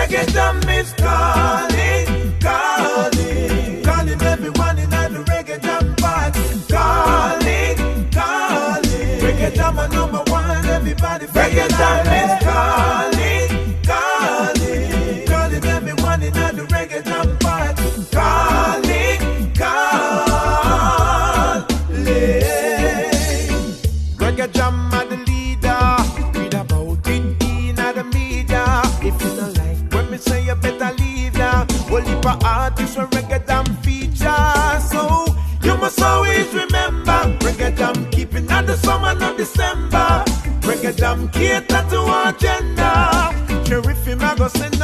Reggae Jam is calling, calling, calling everyone in the Reggae Jam party. Calling, calling. Reggae Jam are number one, everybody. Reggae Jam is calling, calling, calling everyone in the Reggae Jam party. Calling, calling. Reggae Jam are the leader. Read about it in the media. If you don't like when me say, you better leave ya. Well, if a artist when Reggae Jam feature, so you must always remember Reggae Jam keeping at the summer of December. Reggae Jam cater to our gender. Sheriff him I go send